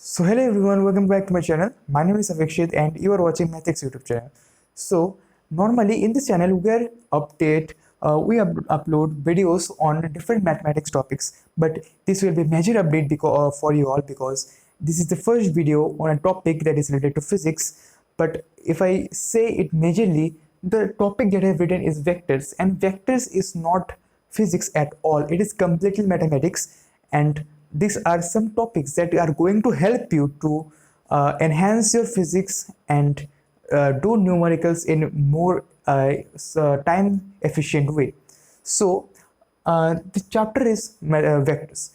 So hello everyone, welcome back to my channel. My name is Avikshit and you are watching Mathix YouTube channel. So normally in this channel we are upload videos on different mathematics topics, but this will be major update for you all because this is the first video on a topic that is related to physics. But if I say it majorly, the topic that I have written is vectors, and vectors is not physics at all. It is completely mathematics, and these are some topics that are going to help you to enhance your physics and do numericals in more time efficient way. So the chapter is vectors.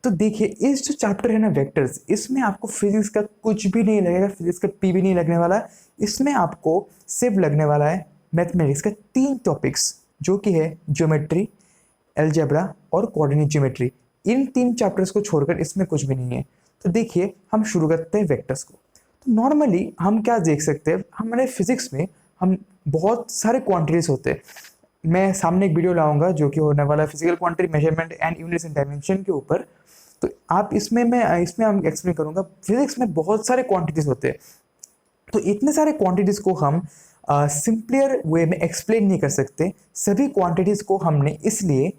तो देखिए इस जो chapter है ना vectors, इसमें आपको physics का कुछ भी नहीं लगेगा, फिजिक्स का पी भी नहीं लगने वाला। इसमें आपको सिर्फ लगने वाला है मैथमेटिक्स का 3 टॉपिक्स, जो कि है ज्योमेट्री, अलजेब्रा और कोऑर्डिनेट ज्योमेट्री। इन 3 चैप्टर्स को छोड़कर इसमें कुछ भी नहीं है। तो देखिए हम शुरू करते हैं वेक्टर्स को। तो नॉर्मली हम क्या देख सकते हैं, हमारे फिजिक्स में हम बहुत सारे क्वांटिटीज होते हैं। मैं सामने एक वीडियो लाऊंगा जो कि होने वाला है physical quantity measurement and units in dimension के ऊपर। तो आप इसमें हम एक्सप्लेन करूंगा। फिजिक्स में बहुत सारे क्वांटिटीज होते हैं, तो इतने सारे क्वांटिटीज को हम सिंपलियर वे में एक्सप्लेन नहीं कर सकते। सभी क्वांटिटीज को हमने इसलिए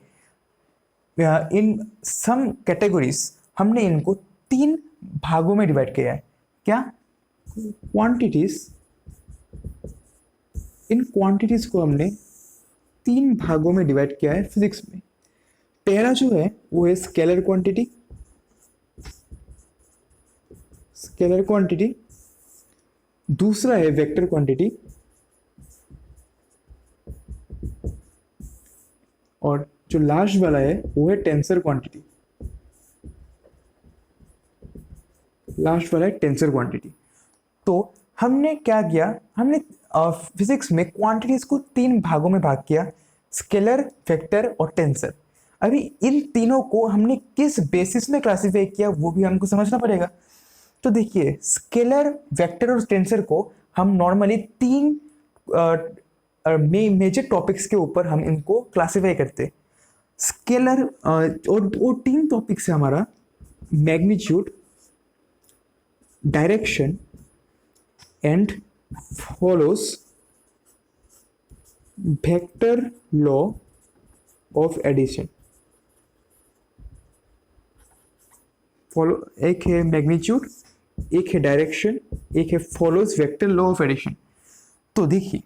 इन सम कैटेगरीज हमने इनको 3 भागों में डिवाइड किया है। क्या क्वांटिटीज, इन क्वांटिटीज को हमने 3 भागों में डिवाइड किया है फिजिक्स में। पहला जो है वो है स्केलर क्वांटिटी, दूसरा है वेक्टर क्वांटिटी, और जो लास्ट वाला है वो है टेंसर क्वांटिटी। तो हमने क्या किया, हमने फिजिक्स में क्वांटिटीज को 3 भागों में भाग किया, स्केलर, वेक्टर और टेंसर। अभी इन तीनों को हमने किस बेसिस में क्लासिफाई किया वो भी हमको समझना पड़ेगा। तो देखिए स्केलर, वेक्टर और टेंसर को हम नॉर्मली 3 मेजर टॉपिक्स के ऊपर हम इनको क्लासिफाई करते। स्केलर और 3 टॉपिक्स है हमारा magnitude, direction and follows vector law of addition. एक है मैग्नीट्यूड, एक है डायरेक्शन, एक है follows vector law of addition. तो देखिए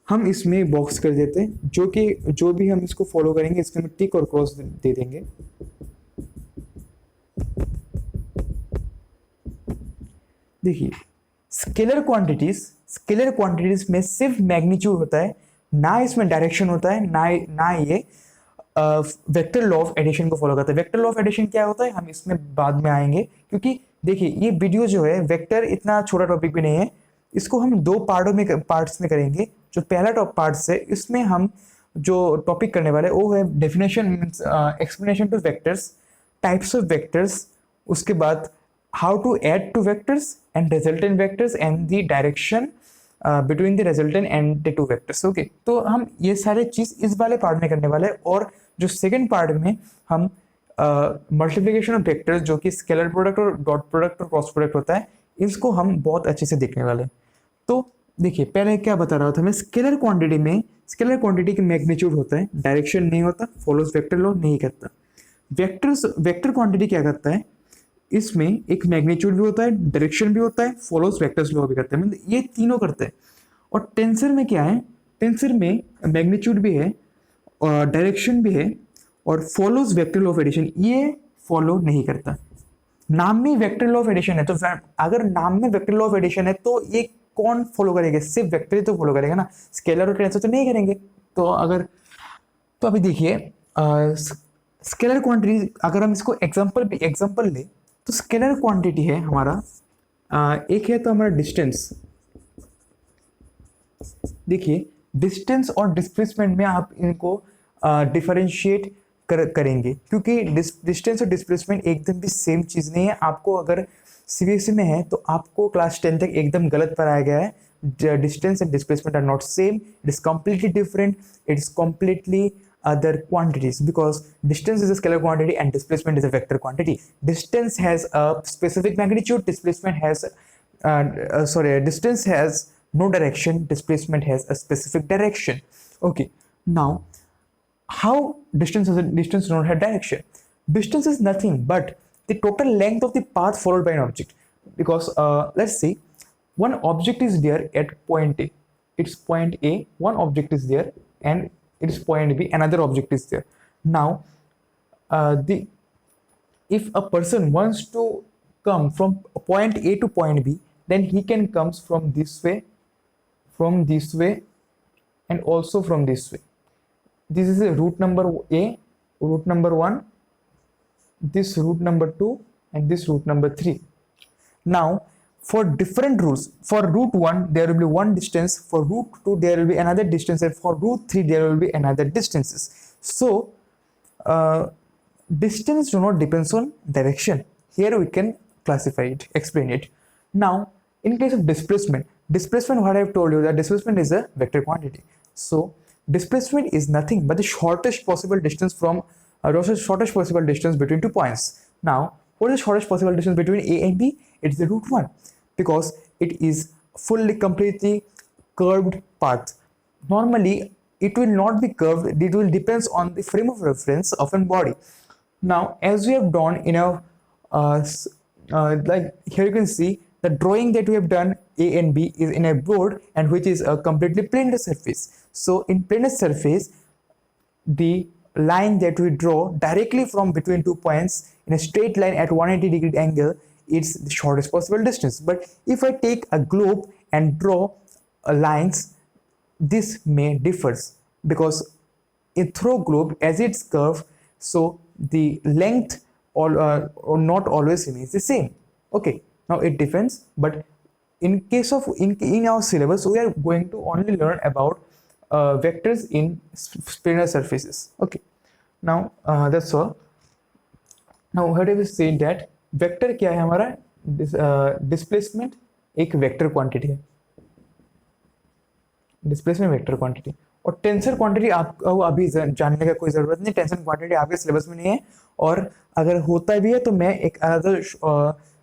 हम इसमें बॉक्स कर देते हैं, जो भी हम इसको फॉलो करेंगे इसके में टिक और क्रॉस दे देंगे। देखिए स्केलर क्वांटिटीज में सिर्फ मैग्नीट्यूड होता है, ना इसमें डायरेक्शन होता है, ना ये वेक्टर लॉ ऑफ एडिशन को फॉलो करता है। वेक्टर लॉ ऑफ एडिशन क्या होता है हम इसमें बाद में आएंगे, क्योंकि देखिए ये वीडियो जो है वेक्टर इतना छोटा टॉपिक भी नहीं है। इसको हम 2 पार्ट्स में करेंगे। जो पहला पार्ट है इसमें हम जो टॉपिक करने वाले वो है definition means explanation to vectors, types of vectors, उसके बाद how to add two vectors and resultant vectors and the direction between the resultant and the 2 vectors. Okay, तो हम ये सारे चीज इस वाले पार्ट में करने वाले हैं। और जो सेकेंड पार्ट में हम मल्टीप्लिकेशन ऑफ वेक्टर्स, जो कि स्केलर प्रोडक्ट और डॉट प्रोडक्ट और क्रॉस प्रोडक्ट होता है, इसको हम बहुत अच्छे से देखने वाले हैं। तो देखिए पहले क्या बता रहा था मैं, स्केलर क्वांटिटी की मैग्नीट्यूड होता है, डायरेक्शन नहीं होता, फॉलोज वेक्टर लॉ नहीं करता। वेक्टर क्वांटिटी क्या करता है, इसमें एक मैग्नीट्यूड भी होता है, डायरेक्शन भी होता है, फॉलोज वेक्टर्स लॉ भी करता है, मतलब ये तीनों करते हैं। और टेंसर में क्या है, टेंसर में मैग्नीट्यूड भी है और डायरेक्शन भी है और follows vector law of addition, ये फॉलो नहीं करता। नाम में वेक्टर लॉ ऑफ एडिशन है, तो अगर नाम में वेक्टर लॉ ऑफ एडिशन है तो ये कौन फॉलो करेगा, सिर्फ वेक्टर ही तो फॉलो करेगा ना, स्केलर और टेंसर तो नहीं करेंगे। तो अभी देखिए स्केलर क्वांटिटी, अगर हम इसको एग्जांपल ले तो स्केलर क्वांटिटी है हमारा एक है तो हमारा डिस्टेंस। देखिए डिस्टेंस और डिस्प्लेसमेंट में आप इनको डिफरेंशिएट करेंगे, क्योंकि डिस्टेंस और डिस्प्लेसमेंट एकदम भी सेम चीज़ नहीं है। आपको अगर सीबीएसई में है तो आपको क्लास 10 तक एकदम गलत पढ़ाया गया है। Distance and displacement are not same, it is completely different, it is completely other quantities, because distance is a scalar quantity and displacement is a vector quantity. Distance has a specific magnitude, displacement has distance has no direction, displacement has a specific direction. Okay, now how distance do not have direction? Distance is nothing but the total length of the path followed by an object. Because let's say one object is there at point A, it's point A, one object is there, and it is point B, another object is there. Now the if a person wants to come from point A to point B, then he can comes from this way, and also from this way. This is a route number A, route number 1, this route number 2, and this route number 3. Now for different routes, for route 1 there will be one distance, for route 2 there will be another distance, and for route 3 there will be another distances. So distance do not depends on direction. Here we can classify it, explain it. Now in case of displacement, what I have told you, that displacement is a vector quantity. So displacement is nothing but the shortest possible distance from shortest possible distance between 2 points. Now what is the shortest possible distance between A and B? It is the route 1, because it is fully completely curved path. Normally it will not be curved, it will depends on the frame of reference of a body. Now as we have done in a like here you can see the drawing that we have done, A and B is in a board, and which is a completely planed surface. So in planed surface, the line that we draw directly from between 2 points in a straight line at 180-degree angle, it's the shortest possible distance. But if I take a globe and draw lines, this may differs, because in through globe as it's curved, so the length or not always remains the same. Okay, now it depends, but in case of in our syllabus we are going to only learn about vectors in planar surfaces. Okay, now that's all. Now how do we say that vector क्या है हमारा? Displacement एक vector quantity है, displacement vector quantity. और tensor quantity आपको अभी जानने का कोई ज़रूरत नहीं, टेंसर क्वांटिटी आपके सिलेबस में नहीं है, और अगर होता भी है तो मैं एक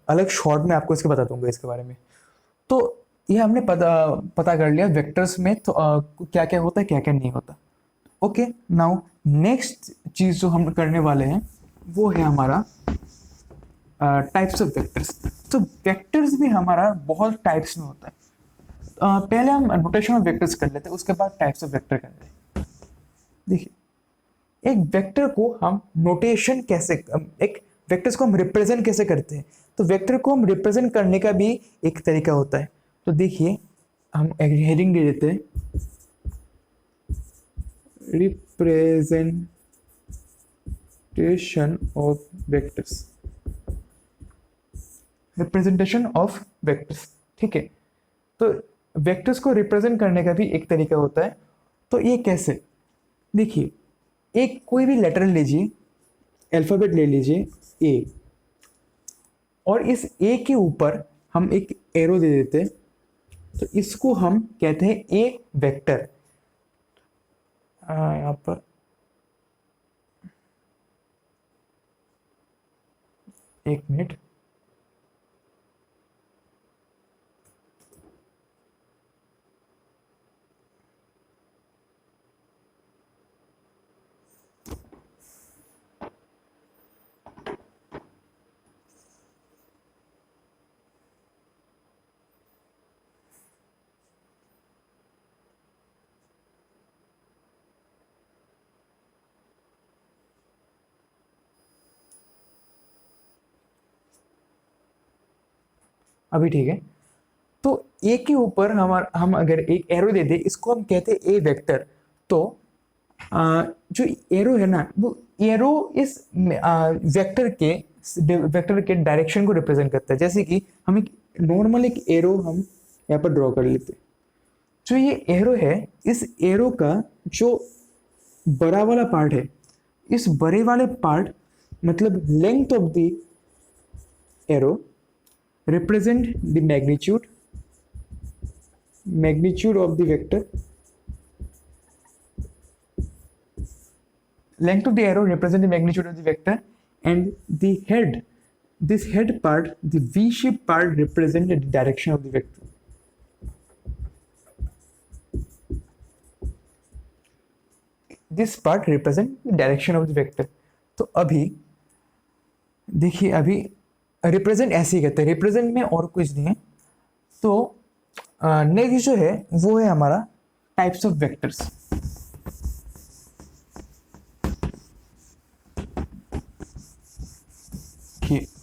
अलग शॉर्ट में आपको इसके बता दूंगा इसके बारे में। तो ये हमने पता कर लिया वेक्टर्स में तो क्या क्या होता है, क्या क्या नहीं होता। ओके, नाउ नेक्स्ट चीज़ जो हम करने वाले हैं वो है हमारा टाइप्स ऑफ वेक्टर्स। तो वेक्टर्स भी हमारा बहुत टाइप्स में होता है। पहले हम नोटेशन ऑफ वेक्टर्स कर लेते हैं, उसके बाद टाइप्स ऑफ वेक्टर कर लेते हैं। देखिए, एक वेक्टर को हम नोटेशन कैसे, एक वेक्टर्स को हम रिप्रेजेंट कैसे करते हैं, तो वेक्टर को हम रिप्रेजेंट करने का भी एक तरीका होता है। तो देखिए, हम हेडिंग दे देते हैं representation of vectors, representation of vectors. ठीक है, तो वेक्टर्स को रिप्रेजेंट करने का भी एक तरीका होता है। तो ये कैसे? देखिए, एक कोई भी लेटर लीजिए, अल्फाबेट ले लीजिए ए, और इस ए के ऊपर हम एक एरो दे देते हैं, तो इसको हम कहते हैं ए वेक्टर। यहाँ पर एक मिनट, अभी ठीक है। तो ए के ऊपर हम अगर एक एरो दे दे, इसको हम कहते हैं ए वेक्टर। तो जो एरो है ना, वो एरो इस वेक्टर के डायरेक्शन को रिप्रेजेंट करता है। जैसे कि हम एक नॉर्मल एक एरो हम यहाँ पर ड्रॉ कर लेते हैं। जो ये एरो है, इस एरो का जो बड़ा वाला पार्ट है, इस बड़े वाले पार्ट मतलब length of the arrow represent the magnitude of the vector, length of the arrow represent the magnitude of the vector, and the head, this head part, the V-shaped part represent the direction of the vector. This part represent the direction of the vector. तो अभी देखिए, अभी represent ऐसे ही कहते हैं, represent में और कुछ नहीं है। तो नेक्स्ट जो है वो है हमारा टाइप्स ऑफ वेक्टर्स।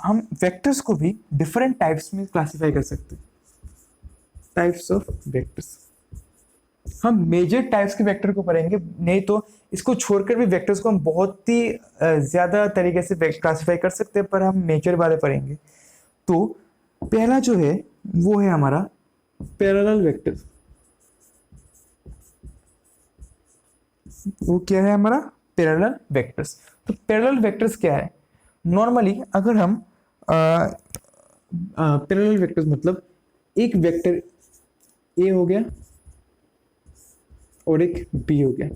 हम वेक्टर्स को भी डिफरेंट टाइप्स में क्लासिफाई कर सकते हैं। टाइप्स ऑफ वेक्टर्स, हम मेजर टाइप्स के वेक्टर को पढ़ेंगे, नहीं तो इसको छोड़कर भी वेक्टर्स को हम बहुत ही ज़्यादा तरीके से क्लासिफाई कर सकते हैं, पर हम मेजर वाले पढ़ेंगे। तो पहला जो है वो है हमारा पैरेलल वेक्टर्स। वो क्या है हमारा पैरेलल वेक्टर्स। तो पैरेलल वेक्टर्स क्या है? नॉर्मली अगर हम पैरेलल वेक्टर्स मतलब एक वेक्टर ए हो गया और एक बी हो गया,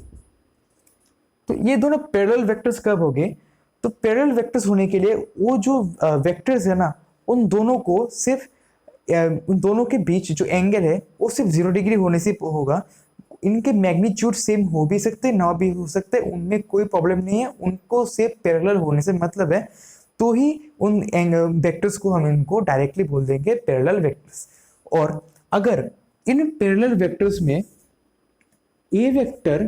तो ये दोनों पैरेलल वेक्टर्स कब हो गए? तो पैरेलल वेक्टर्स होने के लिए वो जो वेक्टर्स है ना, उन दोनों को सिर्फ उन दोनों के बीच जो एंगल है वो सिर्फ 0 डिग्री होने से होगा। इनके मैग्नीट्यूड सेम हो भी सकते ना भी हो सकते, उनमें कोई प्रॉब्लम नहीं है, उनको सिर्फ पैरेलल होने से मतलब है, तो ही उन वेक्टर्स को हम इनको डायरेक्टली बोल देंगे पैरेलल वेक्टर्स। और अगर इन पैरेलल वेक्टर्स में ए वेक्टर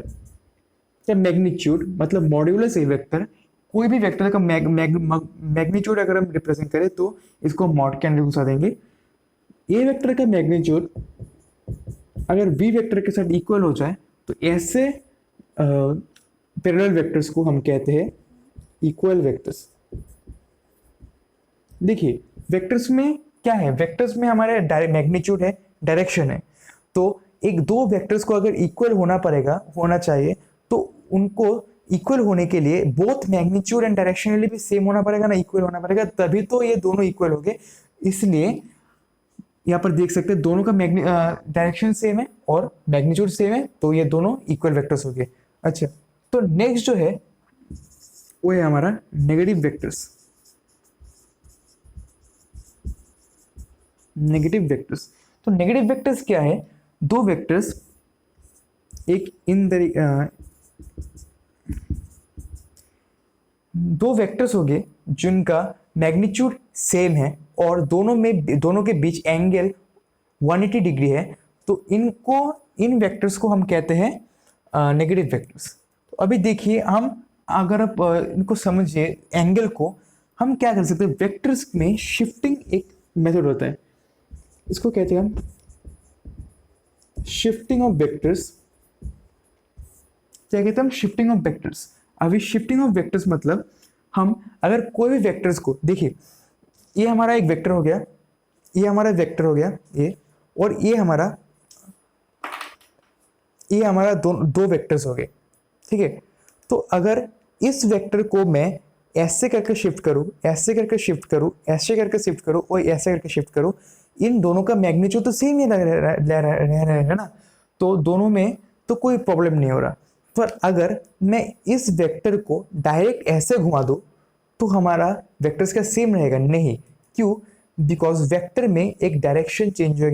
का मैग्नीट्यूड मतलब मॉड्यूलस ए वेक्टर, कोई भी वेक्टर का मैग्नीट्यूड अगर हम रिप्रेजेंट करें तो इसको मॉड के अंदर घुसा देंगे। ए वेक्टर का मैग्नीट्यूड अगर बी वेक्टर के साथ इक्वल हो जाए तो ऐसे पैरेलल वेक्टर्स को हम कहते हैं इक्वल वेक्टर्स। देखिए वेक्टर्स में क्या है, वेक्टर्स में हमारे मैग्नीट्यूड है, डायरेक्शन है। तो एक दो वेक्टर्स को अगर इक्वल होना चाहिए तो उनको इक्वल होने के लिए बोथ मैग्नीट्यूड एंड डायरेक्शनली भी सेम होना पड़ेगा ना, इक्वल होना पड़ेगा, तभी तो ये दोनों इक्वल हो गए। इसलिए यहाँ पर देख सकते हैं दोनों का डायरेक्शन सेम है और मैग्नीट्यूड सेम है, तो ये दोनों इक्वल वेक्टर्स हो गए। अच्छा, तो नेक्स्ट जो है वो है हमारा नेगेटिव वेक्टर्स। नेगेटिव वेक्टर्स, तो नेगेटिव वेक्टर्स क्या है? दो वेक्टर्स एक दो वेक्टर्स हो गए जिनका मैग्नीट्यूड सेम है और दोनों के बीच एंगल 180 डिग्री है, तो इन वेक्टर्स को हम कहते हैं नेगेटिव वेक्टर्स। तो अभी देखिए, हम अगर आप इनको समझिए एंगल को, हम क्या कर सकते हैं, वेक्टर्स में शिफ्टिंग एक मेथड होता है, इसको कहते हैं हम शिफ्टिंग ऑफ वेक्टर्स। क्या कहते हैं हम? Shifting of vectors. अभी शिफ्टिंग ऑफ वेक्टर्स मतलब हम अगर कोई भी वेक्टर्स को, देखिए ये हमारा एक वेक्टर हो गया, ये हमारा वेक्टर हो गया ये, और ये हमारा दो वेक्टर्स हो गए, ठीक है। तो अगर इस वेक्टर को मैं ऐसे करके शिफ्ट करूँ, ऐसे करके शिफ्ट करूँ, ऐसे करके शिफ्ट करूँ और ऐसे करके शिफ्ट करूँ, इन दोनों का मैग्नीट्यूड तो सेम ही रहेगा ना, तो दोनों में तो कोई प्रॉब्लम नहीं हो रहा। पर अगर मैं इस वेक्टर को डायरेक्ट ऐसे घुमा दूँ तो हमारा वेक्टर्स का सेम रहेगा नहीं। क्यों? बिकॉज वेक्टर में एक डायरेक्शन चेंज हो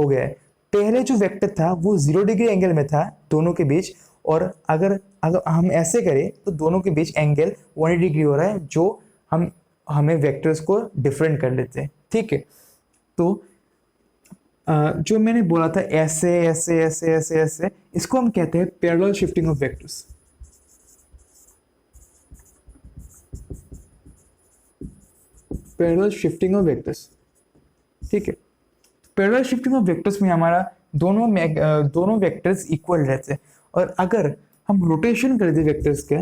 गया है। पहले जो वेक्टर था वो 0 डिग्री एंगल में था दोनों के बीच, और अगर हम ऐसे करें तो दोनों के बीच एंगल 180 डिग्री हो रहा है, जो हमें वेक्टर्स को डिफरेंट कर लेते हैं, ठीक है। तो जो मैंने बोला था ऐसे ऐसे ऐसे ऐसे ऐसे, इसको हम कहते हैं parallel shifting of vectors. Parallel shifting of vectors, ठीक है। पैरेलल शिफ्टिंग ऑफ वेक्टर्स में हमारा दोनों वेक्टर्स इक्वल रहते हैं, और अगर हम रोटेशन कर दें वेक्टर्स के,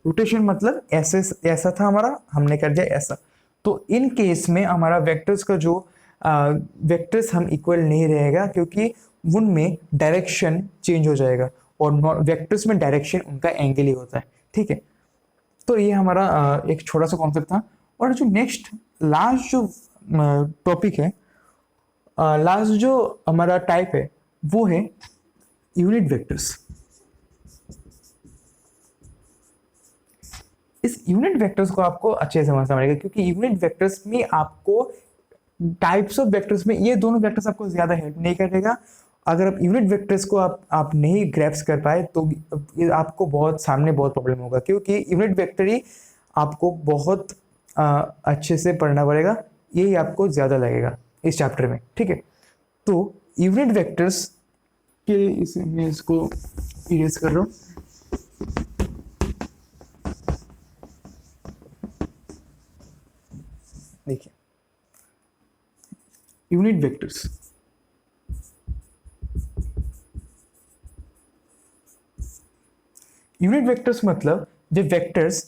रोटेशन मतलब ऐसा था हमारा, हमने कर दिया ऐसा, तो इन केस में हमारा वेक्टर्स का जो वेक्टर्स हम इक्वल नहीं रहेगा, क्योंकि उनमें डायरेक्शन चेंज हो जाएगा, और वेक्टर्स में डायरेक्शन उनका एंगल ही होता है, ठीक है। तो ये हमारा एक छोटा सा कॉन्सेप्ट था। और जो नेक्स्ट लास्ट जो टॉपिक है, लास्ट जो हमारा टाइप है वो है यूनिट वेक्टर्स। इस यूनिट वेक्टर्स को आपको अच्छे से समझना पड़ेगा, क्योंकि यूनिट वेक्टर्स में आपको टाइप्स ऑफ वेक्टर्स में ये दोनों वेक्टर्स आपको ज़्यादा हेल्प नहीं करेगा। अगर आप यूनिट वेक्टर्स को आप नहीं ग्रैप्स कर पाए तो ये आपको बहुत सामने बहुत प्रॉब्लम होगा, क्योंकि यूनिट वेक्टर ही आपको बहुत अच्छे से पढ़ना पड़ेगा, यही आपको ज़्यादा लगेगा इस चैप्टर में, ठीक है। तो यूनिट वेक्टर्स के मैं इसको इरेज कर रहा हूँ। देखिए यूनिट वेक्टर्स, यूनिट वेक्टर्स मतलब जो वेक्टर्स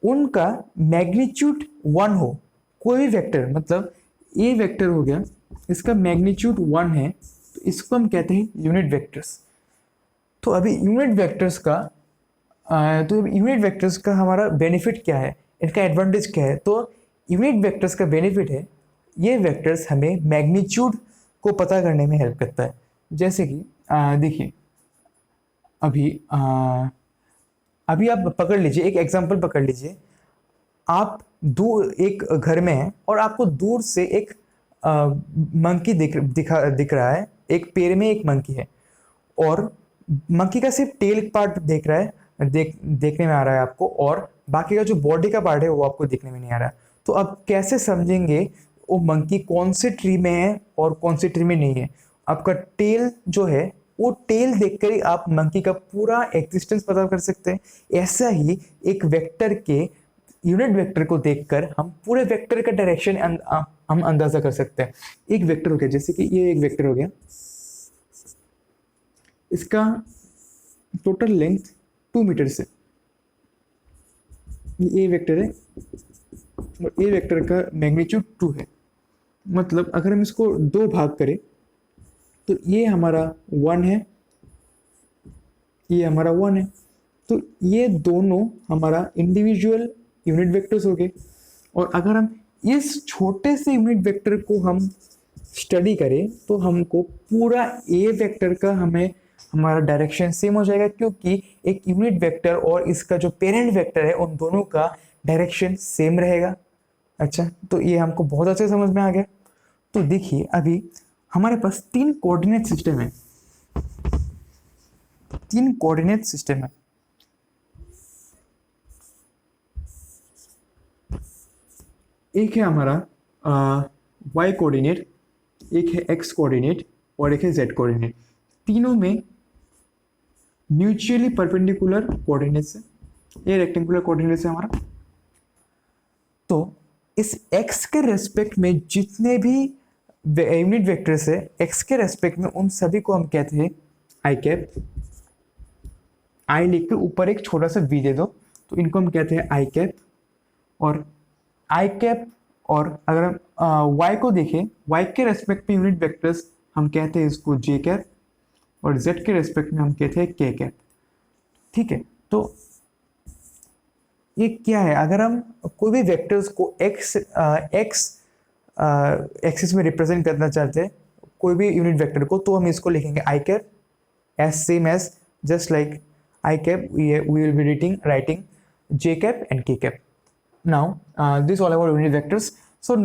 उनका मैग्नीट्यूड 1 हो, कोई भी वेक्टर मतलब ए वेक्टर हो गया, इसका मैग्नीट्यूड 1 है, तो इसको हम कहते हैं यूनिट वेक्टर्स। तो अभी यूनिट वेक्टर्स का हमारा बेनिफिट क्या है, इनका एडवांटेज क्या है? तो यूनिट वेक्टर्स का बेनिफिट है, ये वेक्टर्स हमें मैग्नीट्यूड को पता करने में हेल्प करता है। जैसे कि देखिए अभी आप पकड़ लीजिए, एक एग्जांपल पकड़ लीजिए। आप दूर एक घर में हैं और आपको दूर से एक मंकी दिख रहा है, एक पेड़ में एक मंकी है और मंकी का सिर्फ टेल पार्ट देखने में आ रहा है आपको, और बाकी का जो बॉडी का पार्ट है वो आपको देखने में नहीं आ रहा है। तो आप कैसे समझेंगे वो मंकी कौन से ट्री में है और कौन से ट्री में नहीं है? आपका टेल जो है, वो टेल देखकर ही आप मंकी का पूरा एग्जिस्टेंस पता कर सकते हैं। ऐसा ही एक वेक्टर के यूनिट वेक्टर को देखकर हम पूरे वेक्टर का डायरेक्शन हम अंदाजा कर सकते हैं। एक वेक्टर हो गया, जैसे कि ये एक वेक्टर हो गया, इसका टोटल लेंथ 2 मीटर से, ये ए वेक्टर है और ए वेक्टर का मैग्नीट्यूड 2 है। मतलब अगर हम इसको 2 भाग करें तो ये हमारा 1 है, ये हमारा 1 है, तो ये दोनों हमारा इंडिविजुअल यूनिट वेक्टर्स हो गए। और अगर हम इस छोटे से यूनिट वेक्टर को हम स्टडी करें तो हमको पूरा ए वेक्टर का हमारा डायरेक्शन सेम हो जाएगा, क्योंकि एक यूनिट वेक्टर और इसका जो पेरेंट वेक्टर है उन दोनों का डायरेक्शन सेम रहेगा। अच्छा, तो ये हमको बहुत अच्छे समझ में आ गया। तो देखिए अभी हमारे पास 3 कोऑर्डिनेट सिस्टम है, 3 कोऑर्डिनेट सिस्टम है। एक है हमारा y कोऑर्डिनेट, एक है x कोऑर्डिनेट और एक है z कोऑर्डिनेट। तीनों में म्यूचुअली परपेंडिकुलर कोऑर्डिनेट्स है, ये रेक्टेंगुलर कोऑर्डिनेट्स है हमारा। तो इस x के रेस्पेक्ट में जितने भी यूनिट वेक्टर्स है, x के रेस्पेक्ट में उन सभी को हम कहते हैं आई कैप। आई लिख के ऊपर एक छोटा सा v दे दो, तो इनको हम कहते हैं आई कैप। और आई कैप, और अगर हम y को देखें, y के रेस्पेक्ट में यूनिट वेक्टर्स हम कहते हैं इसको जे कैप, और z के रेस्पेक्ट में हम कहते हैं के कैप। ठीक है, तो ये क्या है? अगर हम कोई भी वेक्टर्स को x एक्सिस में रिप्रेजेंट करना चाहते हैं, कोई भी यूनिट वेक्टर को, तो हम इसको लिखेंगे I cap, as same as just like I cap we will be writing j cap and k cap. Now this all about unit vectors. So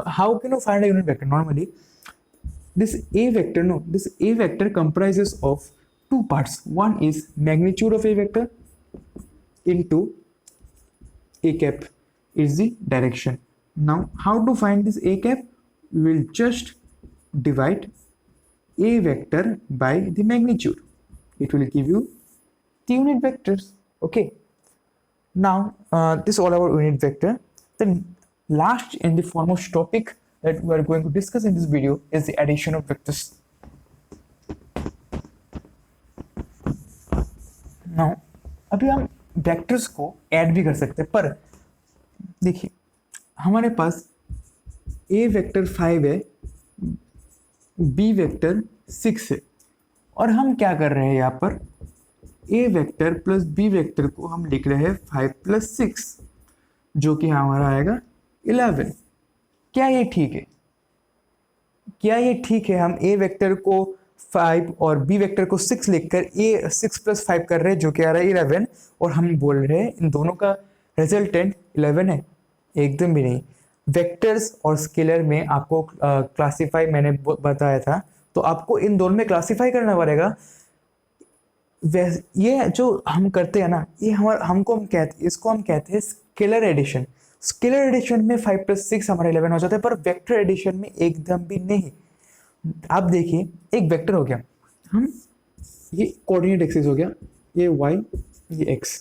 how can you find a unit vector? Normally this a vector comprises of 2 parts. One is magnitude of a vector into a cap is the direction. Now how to find this a cap? We will just divide a vector by the magnitude. It will give you the unit vectors. Okay, now this all about unit vector. The last and the foremost topic that we are going to discuss in this video is the addition of vectors. Now अभी हम vectors को add भी कर सकते हैं, पर देखिए हमारे पास a वेक्टर 5 है, b वेक्टर 6 है, और हम क्या कर रहे हैं यहाँ पर a vector plus b vector को हम लिख रहे हैं 5 प्लस 6, जो कि हमारा आएगा 11। क्या ये ठीक है? क्या ये ठीक है हम a वेक्टर को 5 और b वेक्टर को 6 लिखकर a 6 प्लस 5 कर रहे हैं, जो कि आ रहा है 11, और हम बोल रहे हैं इन दोनों का रिजल्टेंट 11 है? एकदम भी नहीं। वेक्टर्स और स्केलर में आपको क्लासिफाई मैंने बताया था, तो आपको इन दोनों में क्लासिफाई करना पड़ेगा। ये जो हम करते हैं ना, ये हमारा हमको हम कहते इसको हम कहते हैं स्केलर एडिशन। स्केलर एडिशन में 5 + 6 हमारा 11 हो जाता है, पर वेक्टर एडिशन में एकदम भी नहीं। आप देखिए, एक वेक्टर हो गया, हम ये कोऑर्डिनेट एक्सिस हो गया, ये y, ये x,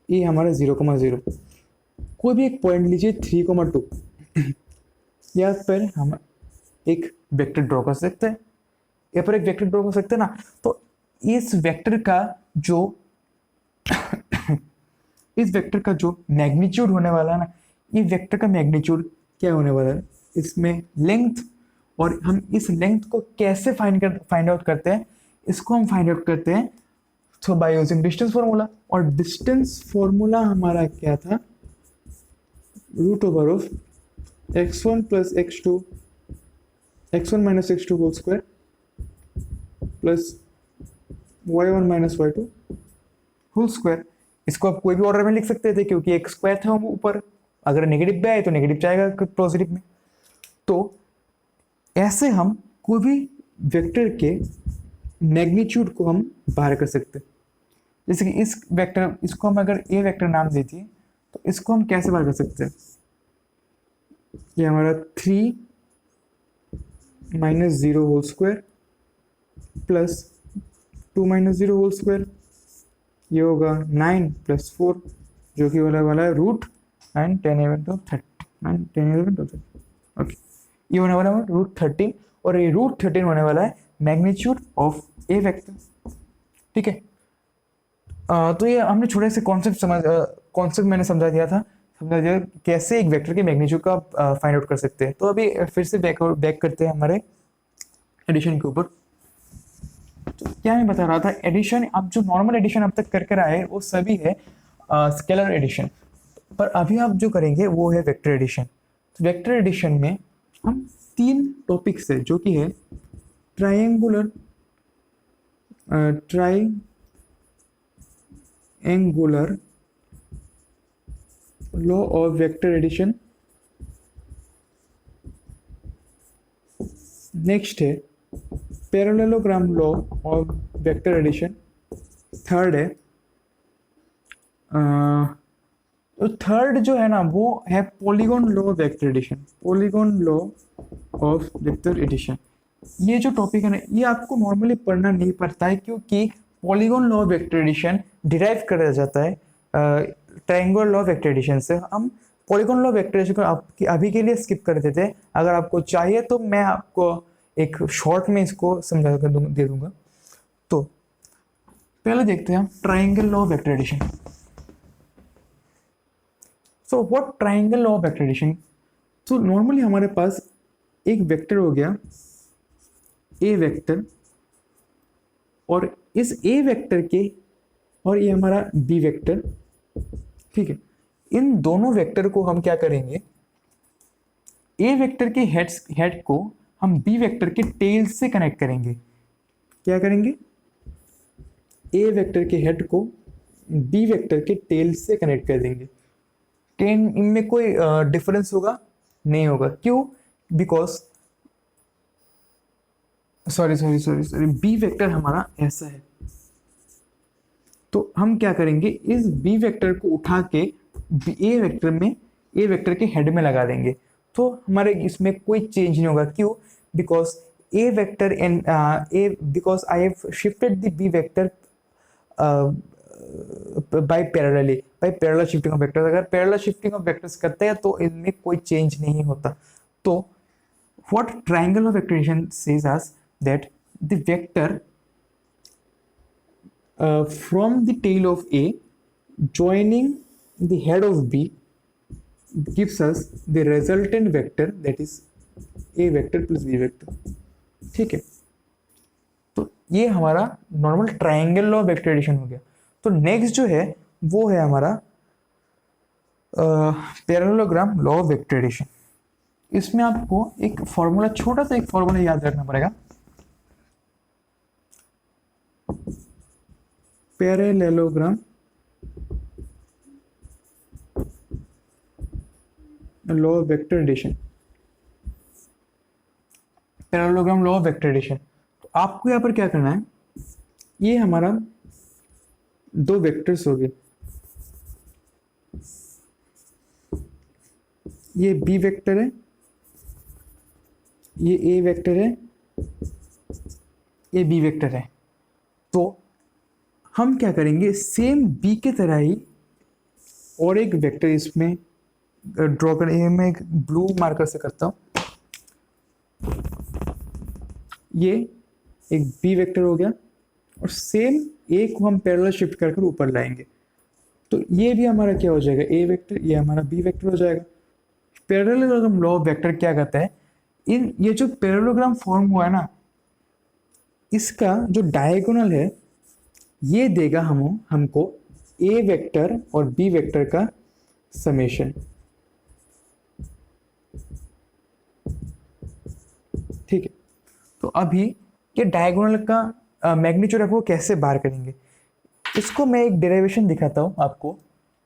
ये हमारा 0,0। कोई भी एक पॉइंट लीजिए 3,2, या फिर हम एक वेक्टर ड्रॉ कर सकते हैं, या पर एक वेक्टर ड्रॉ कर सकते हैं ना। तो इस वेक्टर का जो इस वेक्टर का जो मैग्नीट्यूड होने वाला है ना, ये वेक्टर का मैग्नीट्यूड क्या होने वाला है, इसमें लेंथ। और हम इस लेंथ को कैसे फाइंड आउट करते हैं, इसको हम फाइंड आउट करते हैं तो बाय यूजिंग डिस्टेंस फॉर्मूला। और डिस्टेंस फॉर्मूला हमारा क्या था, √ओवर of x1 + x2 x1 - x2 whole square plus y1 - y2 whole square. इसको आप कोई भी ऑर्डर में लिख सकते थे, क्योंकि एक स्क्वायर था ऊपर, अगर नेगेटिव भी आए तो नेगेटिव जाएगा पॉजिटिव में। तो ऐसे हम कोई भी वेक्टर के मैग्नीट्यूड को हम बाहर कर सकते हैं। जैसे कि इस वेक्टर, इसको हम अगर ए वेक्टर नाम दे दिए, तो इसको हम कैसे बाहर कर सकते हैं, ये हमारा 3 - 0 whole square plus 2 - 0 whole square, ये होगा 9 + 4, जो कि वाला है रूट एंड 10 11 12 13 10 11 12 ओके। ये होने वाला है √13, और ये √13 होने वाला है मैग्नीट्यूड ऑफ ए वेक्टर। ठीक है, तो ये हमने छोटे से कॉन्सेप्ट मैंने समझा दिया कैसे एक वेक्टर के मैग्नीट्यूड का फाइंड आउट कर सकते हैं। तो अभी फिर से बैक करते हैं हमारे एडिशन के ऊपर। तो क्या मैं बता रहा था, एडिशन, अब जो नॉर्मल एडिशन अब तक कर आए वो सभी है स्केलर एडिशन, पर अभी आप जो करेंगे वो है वेक्टर एडिशन। तो वेक्टर एडिशन में हम 3 टॉपिक्स है, जो कि है triangular law of vector addition, next है parallelogram law of vector addition, third है तो थर्ड जो है ना वो है polygon law of vector addition. Polygon law of vector addition, ये जो टॉपिक है ना, ये आपको नॉर्मली पढ़ना नहीं पड़ता है, क्योंकि polygon law of vector addition derive करा जाता है triangular law of vector addition से। हम polygon law of vector addition को आपकी अभी के लिए स्किप कर देते हैं। अगर आपको चाहिए तो मैं आपको एक शॉर्ट में इसको समझा कर दे दूंगा। तो पहले देखते हैं हम triangle law of vector addition. So what triangle law of vector addition. तो नॉर्मली हमारे पास एक वेक्टर हो गया ए वेक्टर, और इस ए वेक्टर के और ये हमारा बी वेक्टर, ठीक है। इन दोनों वेक्टर को हम क्या करेंगे, ए वेक्टर के हेड को हम बी वेक्टर के टेल से कनेक्ट करेंगे। क्या करेंगे, ए वेक्टर के हेड को बी वेक्टर के टेल से कनेक्ट कर देंगे। इनमें कोई डिफरेंस होगा नहीं होगा, क्यों, बिकॉज सॉरी बी वेक्टर हमारा ऐसा है। तो हम क्या करेंगे, इस बी वेक्टर को उठा के ए वेक्टर के हेड में लगा देंगे। तो हमारे इसमें कोई चेंज नहीं होगा, क्यों, because A vector and because I have shifted the B vector by parallel shifting of vectors. अगर पैरेलल शिफ्टिंग ऑफ वेक्टर्स करते हैं तो इनमें कोई चेंज नहीं होता। तो what triangle of vector addition says us that the vector from the tail of A joining the head of B gives us the resultant vector, that is A vector plus B vector। ठीक है, तो ये हमारा normal triangle law of vector addition हो गया। तो next जो है वो है हमारा parallelogram law of vector addition. इसमें आपको एक फॉर्मूला, छोटा सा एक फॉर्मूला याद रखना पड़ेगा। Parallelogram law of vector addition, parallelogram law of vector addition. तो आपको यहाँ पर क्या करना है, ये हमारा दो वेक्टर्स हो गए, ये बी वेक्टर है, ये ए वेक्टर है, ये बी वेक्टर है। तो हम क्या करेंगे, सेम बी के तरह ही और एक वेक्टर इसमें ड्रॉ करेंगे। मैं एक ब्लू मार्कर से करता हूँ, ये एक बी वेक्टर हो गया और सेम ए को हम पैरेलल शिफ्ट कर ऊपर लाएंगे, तो ये भी हमारा क्या हो जाएगा, ए वेक्टर, ये हमारा बी वेक्टर हो जाएगा। पैरेललोग्राम लॉ ऑफ वेक्टर क्या कहता है, इन ये जो पैरेललोग्राम फॉर्म हुआ है ना, इसका जो डायगोनल है ये देगा हमको ए वेक्टर और बी वेक्टर का समेशन। ठीक है, तो अभी ये डायगोनल का मैग्नीट्यूड है वो कैसे बाहर करेंगे, इसको मैं एक डेरिवेशन दिखाता हूँ आपको।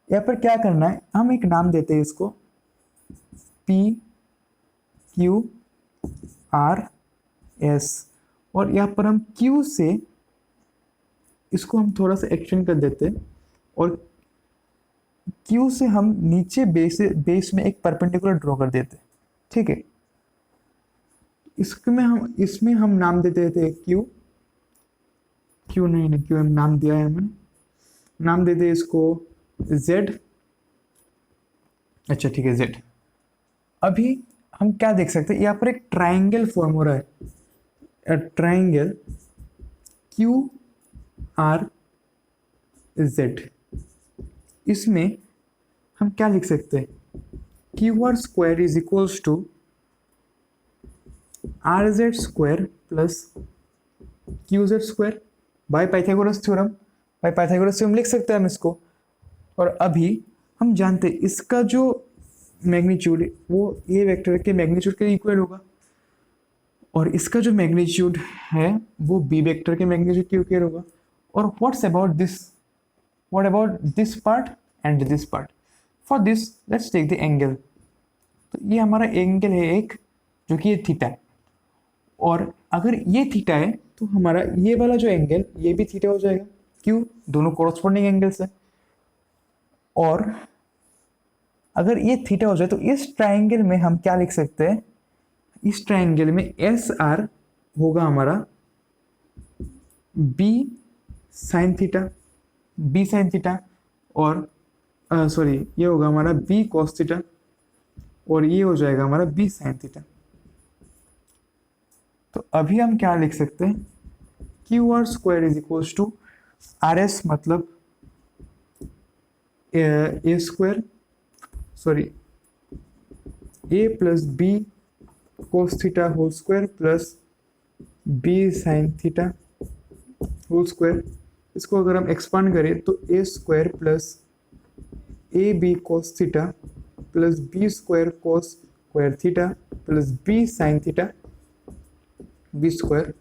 यहाँ पर क्या करना है, हम एक नाम देते हैं इसको पी क्यू आर एस, और यहाँ पर हम Q से इसको हम थोड़ा सा एक्सटेंड कर देते हैं और Q से हम नीचे बेस में एक परपेंडिकुलर ड्रॉ कर देते हैं। ठीक है, इसमें हम नाम देते थे Q नहीं Q नाम दिया है हमने, नाम देते इसको Z। अच्छा ठीक है Z। अभी हम क्या देख सकते हैं, यहाँ पर एक ट्राइंगल फॉर्म हो रहा है, ट्राइंगल क्यू आर जेड। इसमें हम क्या लिख सकते हैं, Q R square is equals to R Z square plus Q Z square by Pythagoras theorem. By Pythagoras theorem लिख सकते हैं हम इसको। और अभी हम जानते हैं इसका जो मैग्नीट्यूड वो ए वेक्टर के मैग्नीट्यूड के इक्वल होगा, और इसका जो मैग्नीट्यूड है वो बी वेक्टर के मैग्नीट्यूड के इक्वल होगा। और what about this part and this part, for this let's take the angle. तो ये हमारा एंगल है एक, जो कि ये थीटा है, और अगर ये थीटा है तो हमारा ये वाला जो एंगल ये भी थीटा हो जाएगा। क्यों, दोनों कोरस्पॉन्डिंग एंगल्स है। और अगर ये थीटा हो जाए तो इस ट्राइंगल में हम क्या लिख सकते हैं, इस ट्राइंगल में एस आर होगा हमारा बी साइन थीटा, और सॉरी ये होगा हमारा बी कॉस थीटा, और ये हो जाएगा हमारा बी साइन थीटा। तो अभी हम क्या लिख सकते हैं, Q R square is equals to R S, मतलब A square, sorry A plus B cos theta whole square plus B sine theta whole square. इसको अगर हम एक्सपांड करें तो A square plus A B cos theta plus B square cos square theta plus B sine theta B square.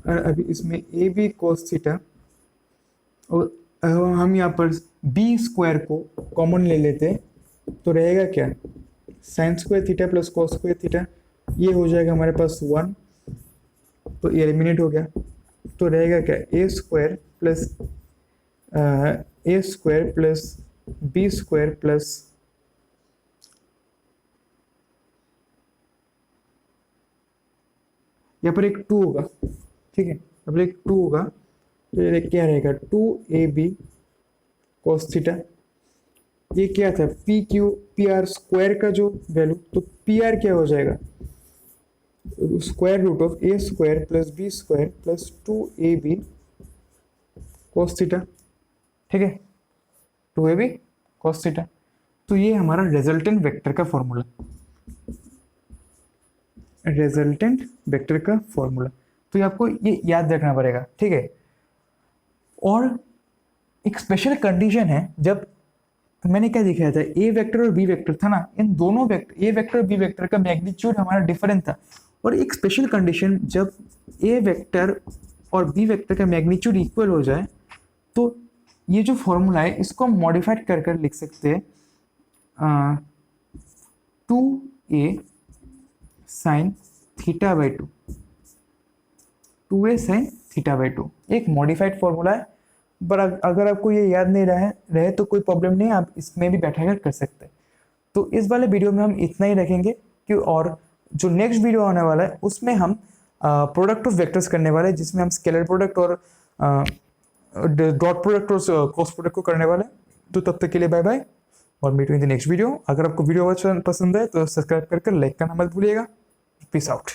और अभी इसमें ए B cos theta, और हम यहाँ पर बी स्क्वायर को कॉमन ले लेते हैं, तो रहेगा क्या, sine square theta plus cos square theta, ये हो जाएगा हमारे पास 1, तो ये एलिमिनेट हो गया। तो रहेगा क्या, A square plus B square plus यहाँ पर एक 2 होगा। ठीक है, यहाँ पर एक 2 होगा, तो ये क्या रहेगा 2ab cos थीटा। ये क्या था, P Q P R square का जो वैल्यू, तो पी आर क्या हो जाएगा, square root of A square plus B square plus 2ab cos theta. ठीक है, 2ab cos थीटा। तो ये हमारा रिजल्टेंट वेक्टर का फॉर्मूला, तो ये आपको ये याद रखना पड़ेगा। ठीक है, और एक स्पेशल कंडीशन है, जब मैंने क्या दिखाया था, ए वेक्टर और बी वेक्टर था ना, इन दोनों वेक्टर ए वेक्टर और बी वेक्टर का मैग्नीट्यूड हमारा डिफरेंट था। और एक स्पेशल कंडीशन, जब ए वेक्टर और बी वेक्टर का मैग्नीट्यूड इक्वल हो जाए, तो ये जो फॉर्मूला है इसको हम मॉडिफाइड कर लिख सकते हैं 2a sine theta by 2, 2a sine theta by 2 एक मॉडिफाइड फॉर्मूला है, पर अगर आपको ये याद नहीं रहे तो कोई प्रॉब्लम नहीं, आप इसमें भी बैठा कर सकते हैं। तो इस वाले वीडियो में हम इतना ही रखेंगे कि और जो नेक्स्ट वीडियो आने वाला है उसमें हम प्रोडक्ट ऑफ वेक्टर्स करने वाले हैं, जिसमें हम स्केलर प्रोडक्ट और डॉट प्रोडक्ट और क्रॉस प्रोडक्ट को करने वाले हैं। तो तब तक के लिए बाय बाय और meet in the next video. अगर आपको वीडियो पसंद है तो सब्सक्राइब करके लाइक करना मत भूलिएगा। Peace out.